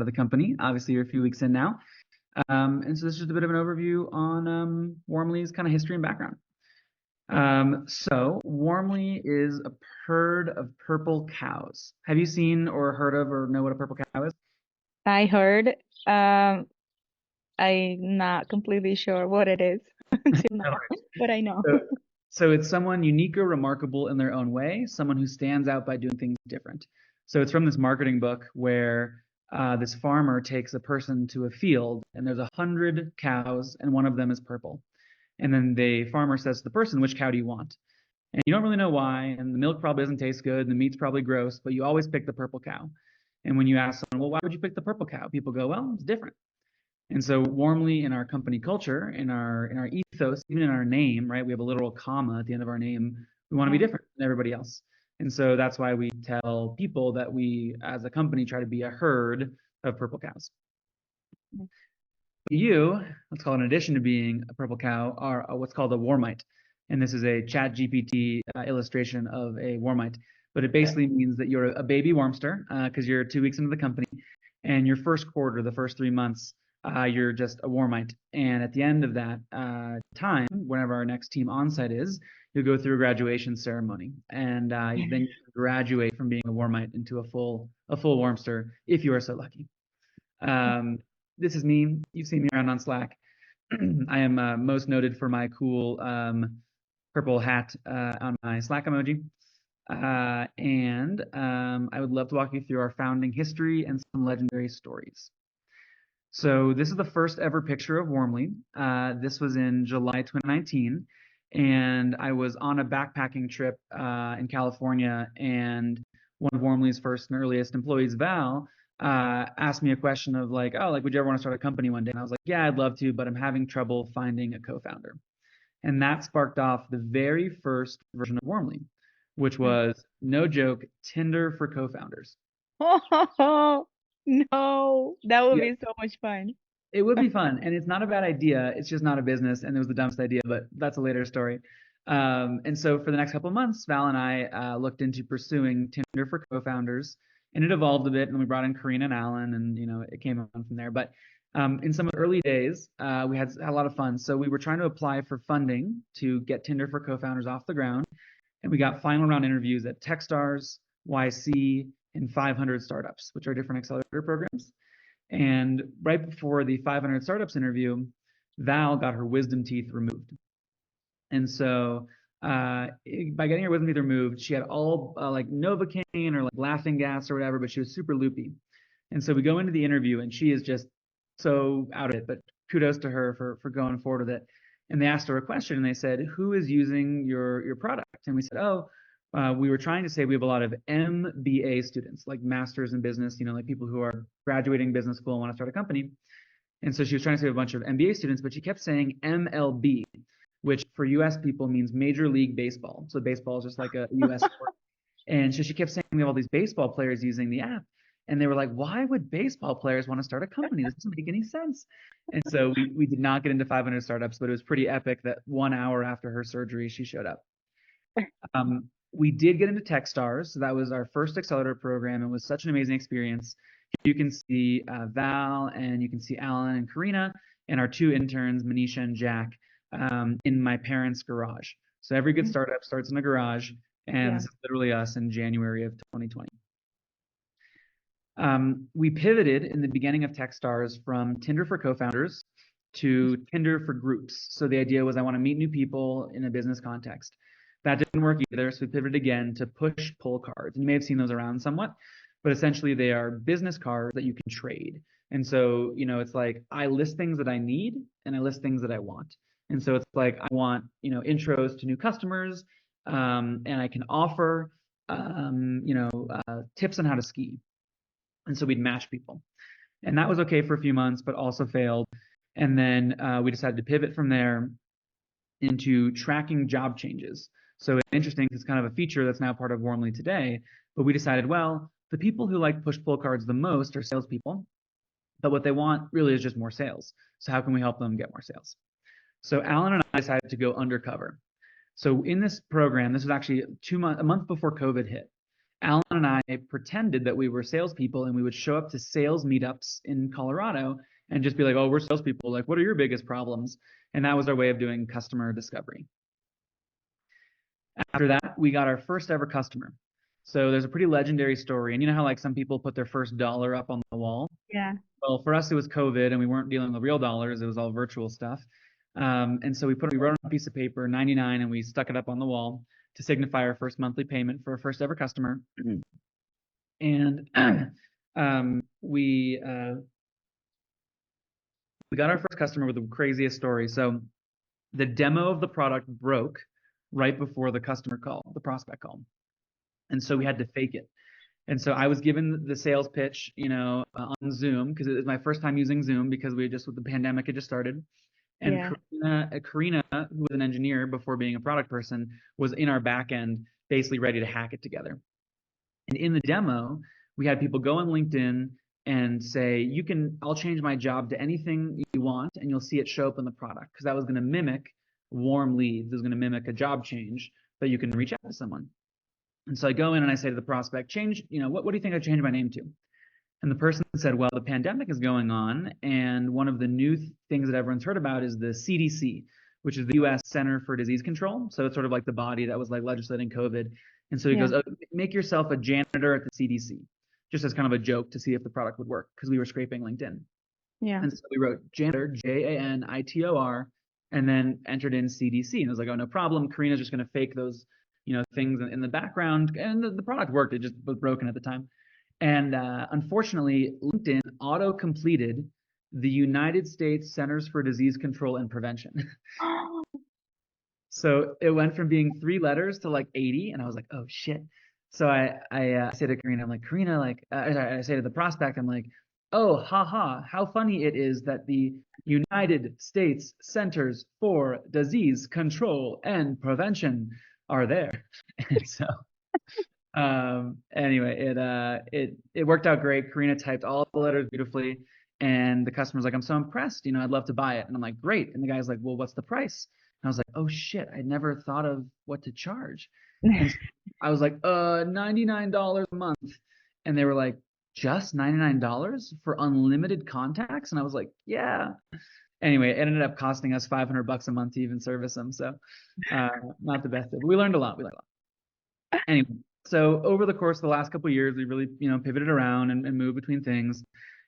of the company. Obviously, you're a few weeks in now. And so this is just a bit of an overview on Warmly's kind of history and background. So Warmly is a herd of purple cows. Have you seen or heard of or know what a purple cow is? I heard. Um, I'm not completely sure what it is until No now, worries. but I know. So, so it's someone unique or remarkable in their own way, someone who stands out by doing things different. So it's from this marketing book where this farmer takes a person to a field and there's 100 cows and one of them is purple. And then the farmer says to the person, which cow do you want? And you don't really know why, and the milk probably doesn't taste good, and the meat's probably gross, but you always pick the purple cow. And when you ask someone, well, why would you pick the purple cow? People go, well, it's different. And so Warmly in our company culture, in our ethos, even in our name, right? We have a literal comma at the end of our name. We want to be Yeah. different than everybody else. And so that's why we tell people that we, as a company, try to be a herd of purple cows. You, let's call it in addition to being a purple cow, are what's called a warmite. And this is a chat GPT illustration of a warmite. But it basically means that you're a baby wormster because you're 2 weeks into the company. And your first quarter, the first 3 months, you're just a warmite. And at the end of that time, whenever our next team onsite is, you'll go through a graduation ceremony. And then you graduate from being a warmite into a full wormster if you are so lucky. Um, this is me. You've seen me around on Slack. I am most noted for my cool purple hat on my Slack emoji. And I would love to walk you through our founding history and some legendary stories. So this is the first ever picture of Warmly. This was in July 2019, and I was on a backpacking trip in California, and one of Warmly's first and earliest employees, Val, asked me a question of like, oh, like, would you ever want to start a company one day? And I was like, yeah, I'd love to, but I'm having trouble finding a co-founder. And that sparked off the very first version of Warmly, which was, no joke, Tinder for co-founders. Oh, no, that would be so much fun. It would be fun, and it's not a bad idea. It's just not a business, and it was the dumbest idea, but that's a later story. And so for the next couple of months, Val and I looked into pursuing Tinder for co-founders, and it evolved a bit, and we brought in Karina and Alan, and it came on from there. But in some of the early days, we had a lot of fun. So we were trying to apply for funding to get Tinder for co-founders off the ground, and we got final round interviews at Techstars, YC, and 500 Startups, which are different accelerator programs. And right before the 500 startups interview, Val got her wisdom teeth removed. And so by getting her wisdom teeth removed, she had all like novocaine or like laughing gas or whatever, but she was super loopy. And so we go into the interview and she is just so out of it, but kudos to her for going forward with it. And they asked her a question and they said, who is using your product? And we said, oh, we were trying to say we have a lot of MBA students, like masters in business, like people who are graduating business school and want to start a company. And so she was trying to say a bunch of MBA students, but she kept saying MLB, which for US people means Major League Baseball. So baseball is just like a US sport. And so she kept saying we have all these baseball players using the app. And they were like, why would baseball players want to start a company? This doesn't make any sense. And so we did not get into 500 startups, but it was pretty epic that 1 hour after her surgery, she showed up. We did get into Techstars. So that was our first accelerator program. It was such an amazing experience. You can see Val and you can see Alan and Karina and our two interns, Manisha and Jack, in my parents' garage. So every good startup starts in a garage, and Yeah. this is literally us in January of 2020. We pivoted in the beginning of Techstars from Tinder for co-founders to Tinder for groups. So the idea was I want to meet new people in a business context. That didn't work either, so we pivoted again to push-pull cards. You may have seen those around somewhat, but essentially they are business cards that you can trade. And so, it's like I list things that I need and I list things that I want. And so it's like I want, intros to new customers, and I can offer, tips on how to ski. And so we'd match people. And that was okay for a few months, but also failed. And then we decided to pivot from there into tracking job changes. So it's interesting, it's kind of a feature that's now part of Warmly today. But we decided, well, the people who like push-pull cards the most are salespeople, but what they want really is just more sales. So how can we help them get more sales? So Alan and I decided to go undercover. So in this program, this was actually a month before COVID hit. Alan and I pretended that we were salespeople, and we would show up to sales meetups in Colorado and just be like, "Oh, we're salespeople. Like, what are your biggest problems?" And that was our way of doing customer discovery. After that, we got our first ever customer. So there's a pretty legendary story. And you know how like some people put their first dollar up on the wall? Yeah. Well, for us, it was COVID and we weren't dealing with real dollars. It was all virtual stuff. And so we wrote on a piece of paper, 99, and we stuck it up on the wall to signify our first monthly payment for our first ever customer. And we got our first customer with the craziest story. So the demo of the product broke right before the customer call, the prospect call. And so we had to fake it. And so I was given the sales pitch, on Zoom because it was my first time using Zoom because the pandemic had just started. And Yeah. Karina, who was an engineer before being a product person, was in our back end, basically ready to hack it together. And in the demo, we had people go on LinkedIn and say, I'll change my job to anything you want, and you'll see it show up in the product. Because that was going to mimic warm leads. It was going to mimic a job change, but you can reach out to someone. And so I go in and I say to the prospect, what do you think I change my name to? And the person said, well, the pandemic is going on, and one of the new things that everyone's heard about is the CDC, which is the U.S. Center for Disease Control. So it's sort of like the body that was like legislating COVID. And so he goes, oh, make yourself a janitor at the CDC, just as kind of a joke to see if the product would work, because we were scraping LinkedIn. Yeah. And so we wrote janitor, Janitor, and then entered in CDC. And I was like, oh, no problem. Karina's just going to fake those, things in the background. And the product worked. It just was broken at the time. And unfortunately, LinkedIn auto-completed the United States Centers for Disease Control and Prevention. So it went from being 3 letters to like 80, and I was like, oh shit. So I say to Karina, I'm like, Karina, like, I say to the prospect, I'm like, oh, haha, how funny it is that the United States Centers for Disease Control and Prevention are there. And so anyway, it worked out great. Karina typed all the letters beautifully, and the customer's like, I'm so impressed, I'd love to buy it. And I'm like, great. And the guy's like, well, what's the price? And I was like, oh shit, I never thought of what to charge. And so I was like, $99 a month. And they were like, just $99 for unlimited contacts? And I was like, yeah. Anyway, it ended up costing us $500 a month to even service them. So not the best. But we learned a lot. Anyway, so over the course of the last couple of years, we really, pivoted around and moved between things.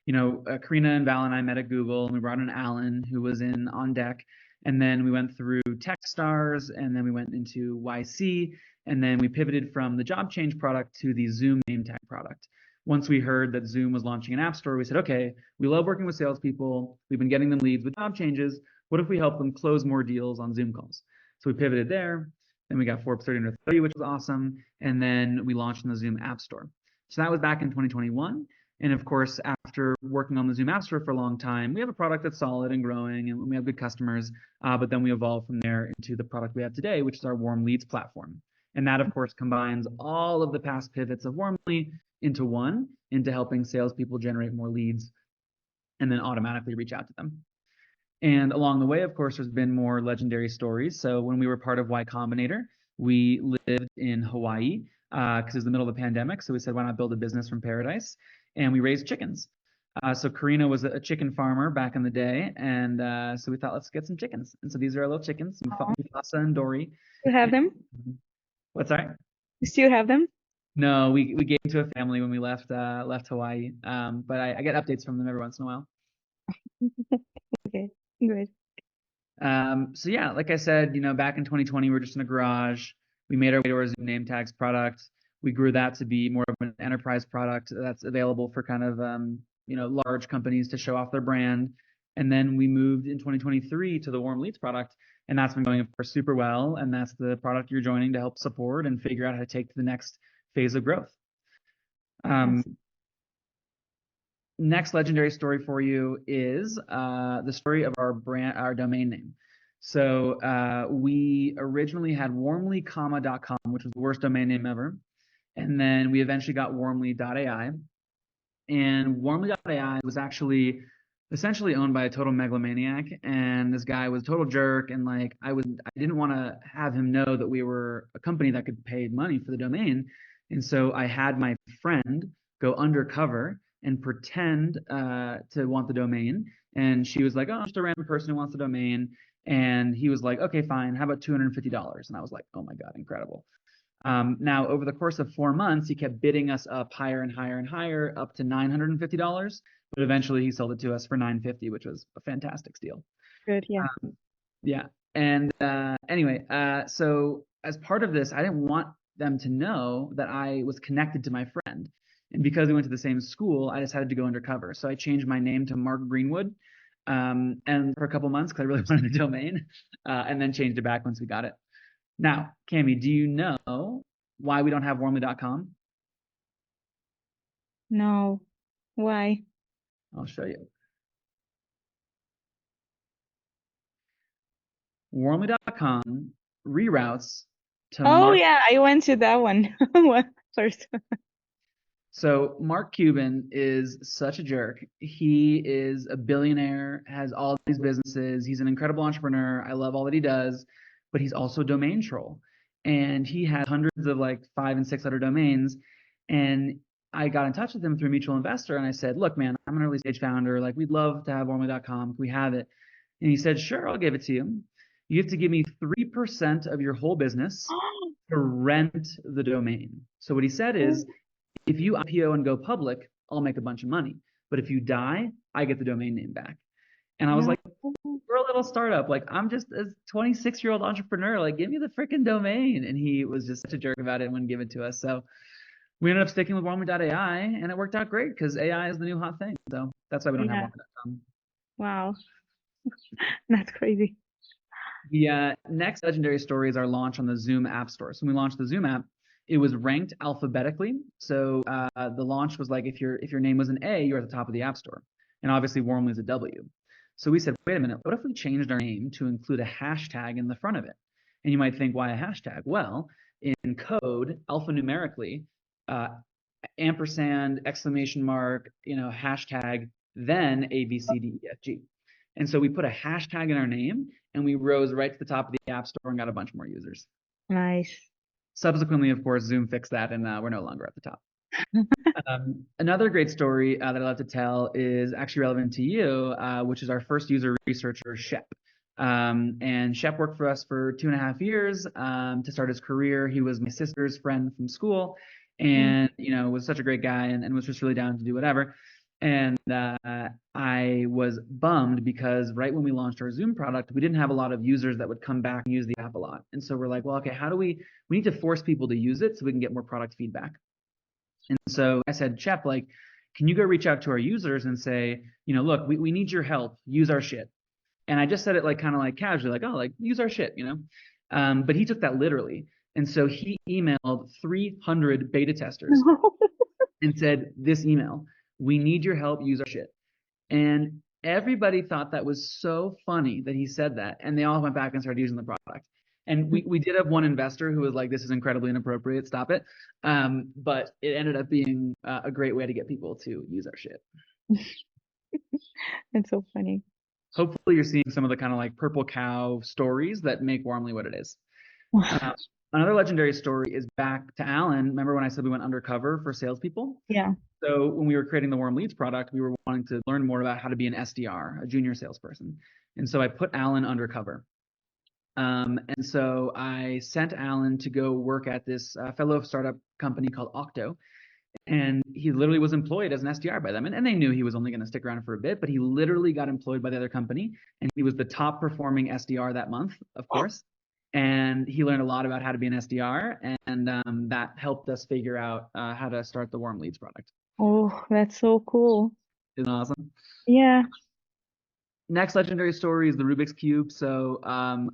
Karina and Val and I met at Google, and we brought in Alan, who was in on deck. And then we went through Techstars, and then we went into YC, and then we pivoted from the job change product to the Zoom name tag product. Once we heard that Zoom was launching an app store, we said, okay, we love working with salespeople. We've been getting them leads with job changes. What if we help them close more deals on Zoom calls? So we pivoted there. Then we got Forbes 30 under 30, which was awesome. And then we launched in the Zoom App Store. So that was back in 2021. And of course, after working on the Zoom App Store for a long time, we have a product that's solid and growing, and we have good customers. But then we evolved from there into the product we have today, which is our Warm Leads platform. And that, of course, combines all of the past pivots of Warmly into helping salespeople generate more leads and then automatically reach out to them. And along the way, of course, there's been more legendary stories. So when we were part of Y Combinator, we lived in Hawaii because it was the middle of the pandemic. So we said, why not build a business from paradise? And we raised chickens. So Karina was a chicken farmer back in the day. And so we thought, let's get some chickens. And so these are our little chickens, Mufasa and Dory. You have them? What's that? You still have them? No, we gave them to a family when we left Hawaii. But I get updates from them every once in a while. Okay, good. So yeah, like I said, back in 2020, we were just in a garage. We made our way to our Zoom name tags product. We grew that to be more of an enterprise product that's available for kind of, large companies to show off their brand. And then we moved in 2023 to the Warm Leads product, and that's been going, of course, super well. And that's the product you're joining to help support and figure out how to take to the next phase of growth. Next legendary story for you is the story of our domain name. So we originally had warmly.com, which was the worst domain name ever. And then we eventually got warmly.ai. And warmly.ai was actually essentially owned by a total megalomaniac. And this guy was a total jerk. And like I didn't want to have him know that we were a company that could pay money for the domain. And so I had my friend go undercover and pretend to want the domain. And she was like, "Oh, I'm just a random person who wants the domain." And he was like, "Okay, fine. How about $250?" And I was like, "Oh my God, incredible." Now, over the course of 4 months, he kept bidding us up higher and higher and higher, up to $950. But eventually, he sold it to us for $950, which was a fantastic steal. Good. Yeah. Yeah. And anyway, so as part of this, I didn't want them to know that I was connected to my friend. And because we went to the same school, I decided to go undercover. So I changed my name to Mark Greenwood, and for a couple months because I really wanted the domain, and then changed it back once we got it. Now, Cami, do you know why we don't have warmly.com? No. Why? I'll show you. Warmly.com reroutes to Oh Mark. yeah, I went to that one first. So Mark Cuban is such a jerk. He is a billionaire, has all these businesses. He's an incredible entrepreneur. I love all that he does, but he's also a domain troll. And he has hundreds of like 5 and 6 letter domains. And I got in touch with him through a mutual investor and I said, "Look, man, I'm an early stage founder. Like, we'd love to have warmly.com. Can we have it?" And he said, "Sure, I'll give it to you. You have to give me 3% of your whole business to rent the domain." So what he said is, if you IPO and go public, I'll make a bunch of money. But if you die, I get the domain name back. And I was No. like, we're a little startup. Like, I'm just a 26-year-old entrepreneur. Like, give me the freaking domain. And he was just such a jerk about it and wouldn't give it to us. So we ended up sticking with Warmy.ai, and it worked out great because AI is the new hot thing. So that's why we don't have Yeah. Warmy.com. Wow. That's crazy. The next legendary story is our launch on the Zoom App Store. So when we launched the Zoom app, it was ranked alphabetically. So the launch was like, if your name was an A, you're at the top of the App Store, and obviously Warmly is a W. So we said, wait a minute, what if we changed our name to include a hashtag in the front of it? And you might think, why a hashtag? Well, in code, alphanumerically, uh, ampersand, exclamation mark, hashtag, then A, B, C, D, E, F, G. And so we put a hashtag in our name and we rose right to the top of the App Store and got a bunch more users. Nice. Subsequently, of course, Zoom fixed that and we're no longer at the top. Another great story that I love to tell is actually relevant to you, which is our first user researcher, Shep. And Shep worked for us for 2.5 years to start his career. He was my sister's friend from school, Mm. and was such a great guy and was just really down to do whatever. And I was bummed because right when we launched our Zoom product, we didn't have a lot of users that would come back and use the app a lot. And so we're like, well, okay, how do we need to force people to use it so we can get more product feedback. And so I said, Shep, like, can you go reach out to our users and say, look, we need your help. Use our shit. And I just said it like kind of like casually, like, oh, like use our shit. But he took that literally. And so he emailed 300 beta testers and said this email: "We need your help. Use our shit." And everybody thought that was so funny that he said that. And they all went back and started using the product. And we did have one investor who was like, "This is incredibly inappropriate. Stop it." But it ended up being a great way to get people to use our shit. It's so funny. Hopefully, you're seeing some of the kind of like purple cow stories that make Warmly what it is. Uh, Another legendary story is back to Alan. Remember when I said we went undercover for salespeople? Yeah. So when we were creating the Warm Leads product, we were wanting to learn more about how to be an SDR, a junior salesperson. And so I put Alan undercover. And so I sent Alan to go work at this fellow startup company called Octo. And he literally was employed as an SDR by them. And they knew he was only going to stick around for a bit, but he literally got employed by the other company. And he was the top performing SDR that month, of course. And he learned a lot about how to be an SDR. And that helped us figure out how to start the Warm Leads product. Oh, that's so cool. Isn't that awesome? Yeah. Next legendary story is the Rubik's Cube. So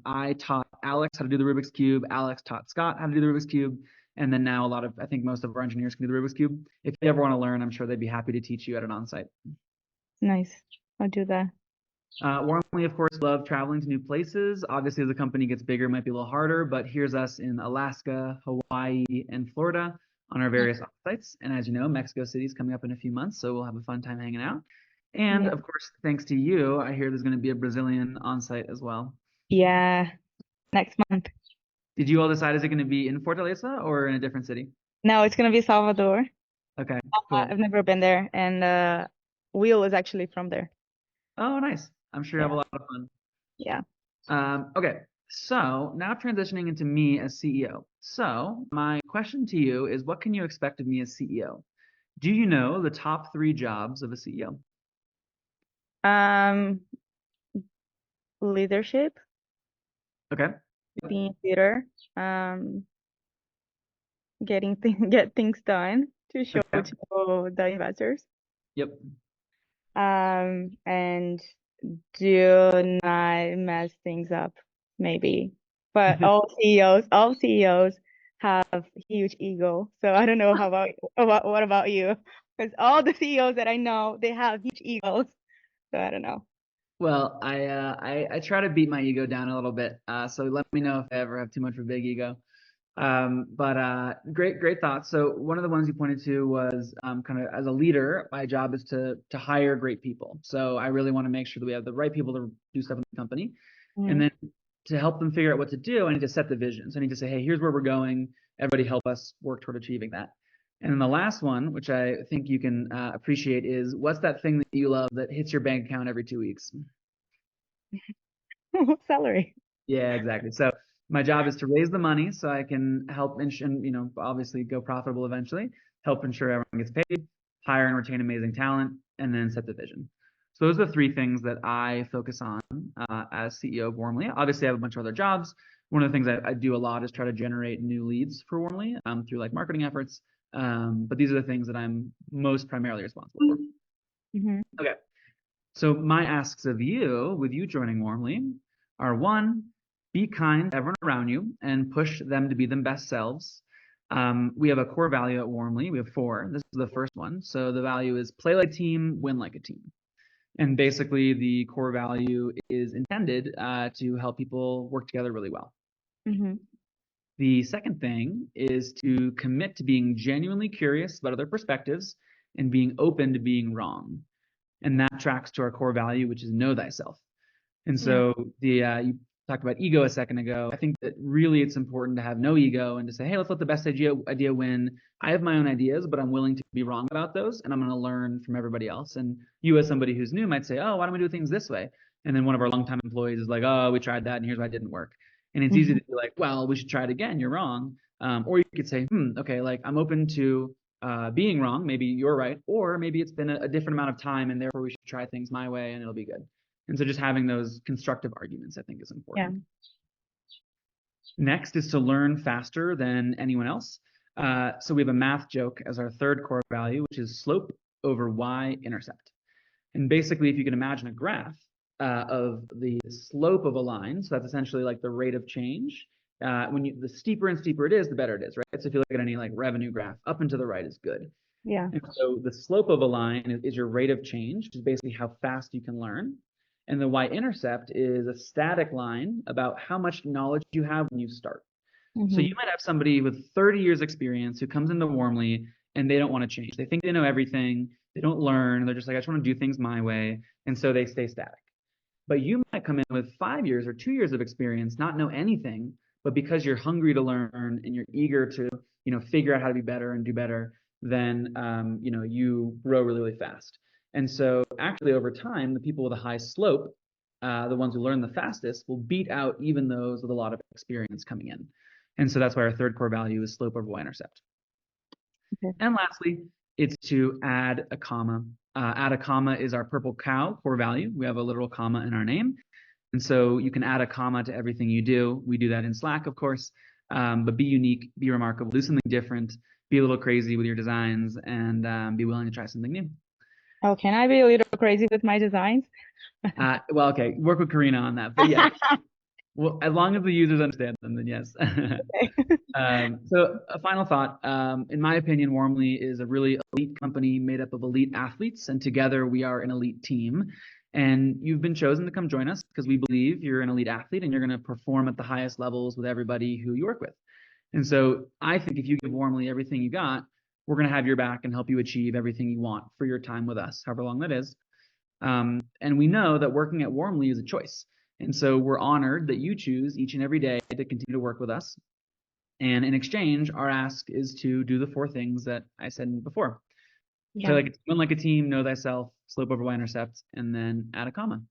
I taught Alex how to do the Rubik's Cube. Alex taught Scott how to do the Rubik's Cube. And then now I think most of our engineers can do the Rubik's Cube. If you ever want to learn, I'm sure they'd be happy to teach you at an onsite. Nice. I'll do that. Warmly, of course, love traveling to new places. Obviously, as the company gets bigger, it might be a little harder, but here's us in Alaska, Hawaii, and Florida on our various sites. And as you know, Mexico City is coming up in a few months, so we'll have a fun time hanging out. And Yeah. of course, thanks to you, I hear there's going to be a Brazilian onsite as well. Yeah. Next month. Did you all decide, is it going to be in Fortaleza or in a different city? No, it's gonna be Salvador. Okay, cool. I've never been there, and Will is actually from there. Oh, nice. I'm sure you have a Yeah, lot of fun. yeah. Okay, so now transitioning into me as CEO. So my question to you is, what can you expect of me as CEO? Do you know the top three jobs of a CEO? Um, Leadership, Okay. being leader, um, get things done to show Okay. to the investors. Yep. And do not mess things up, maybe. But all CEOs have huge ego. So I don't know how about what about you? Because all the CEOs that I know, they have huge egos. So I don't know. Well, I try to beat my ego down a little bit. So let me know if I ever have too much of a big ego. But great thoughts. So one of the ones you pointed to was kind of as a leader, my job is to hire great people. So I really want to make sure that we have the right people to do stuff in the company, and Mm. then to help them figure out what to do, I need to set the vision. So I need to say, hey, here's where we're going. Everybody help us work toward achieving that. And then the last one, which I think you can appreciate, is what's that thing that you love that hits your bank account every 2 weeks? Salary. Yeah, exactly. So my job is to raise the money so I can help and obviously go profitable eventually, help ensure everyone gets paid, hire and retain amazing talent, and then set the vision. So those are the three things that I focus on as CEO of Warmly. Obviously, I have a bunch of other jobs. One of the things I do a lot is try to generate new leads for Warmly through like marketing efforts. But these are the things that I'm most primarily responsible for. Hmm. Okay. So my asks of you, with you joining Warmly, are one, be kind to everyone around you and push them to be their best selves. We have a core value at Warmly. We have four. This is the first one. So the value is play like a team, win like a team. And basically, the core value is intended to help people work together really well. Hmm. The second thing is to commit to being genuinely curious about other perspectives and being open to being wrong. And that tracks to our core value, which is know thyself. And Yeah. so you talked about ego a second ago. I think that really it's important to have no ego and to say, hey, let's let the best idea win. I have my own ideas, but I'm willing to be wrong about those, and I'm going to learn from everybody else. And you, as somebody who's new, might say, oh, why don't we do things this way? And then one of our longtime employees is like, oh, we tried that, and here's why it didn't work. And it's easy Hmm. to be like, well, we should try it again. You're wrong. Or you could say, okay, like I'm open to being wrong. Maybe you're right, or maybe it's been a different amount of time, and therefore we should try things my way, and it'll be good. And so just having those constructive arguments, I think, is Yeah. important. Next is to learn faster than anyone else. So we have a math joke as our third core value, which is slope over y-intercept. And basically, if you can imagine a graph of the slope of a line, so that's essentially like the rate of change. The steeper and steeper it is, the better it is, right? So if you look at any like revenue graph, up and to the right is good. Yeah. And so the slope of a line is your rate of change, which is basically how fast you can learn. And the y-intercept is a static line about how much knowledge you have when you start. So you Hmm. might have somebody with 30 years experience who comes into Warmly and they don't want to change. They think they know everything. They don't learn. They're just like, I just want to do things my way. And so they stay static. But you might come in with 5 years or 2 years of experience, not know anything, but because you're hungry to learn and you're eager to, figure out how to be better and do better, then, you grow really, really fast. And so actually over time, the people with a high slope, the ones who learn the fastest, will beat out even those with a lot of experience coming in. And so that's why our third core value is slope over y-intercept. Okay. And lastly, it's to add a comma. Add a comma is our purple cow core value. We have a literal comma in our name. And so you can add a comma to everything you do. We do that in Slack, of course. But be unique, be remarkable, do something different, be a little crazy with your designs, and be willing to try something new. Oh, can I be a little crazy with my designs? Well, okay, work with Karina on that. But yes, well, as long as the users understand them, then yes. Okay. So a final thought, in my opinion, Warmly is a really elite company made up of elite athletes, and together we are an elite team. And you've been chosen to come join us because we believe you're an elite athlete and you're going to perform at the highest levels with everybody who you work with. And so I think if you give Warmly everything you got, we're going to have your back and help you achieve everything you want for your time with us, however long that is. And we know that working at Warmly is a choice. And so we're honored that you choose each and every day to continue to work with us. And in exchange, our ask is to do the 4 things that I said before. Play Yeah. like win like a team, know thyself, slope over y intercept, and then add a comma.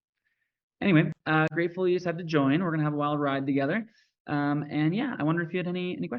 Anyway, grateful you decided to join. We're gonna have a wild ride together. And yeah, I wonder if you had any questions.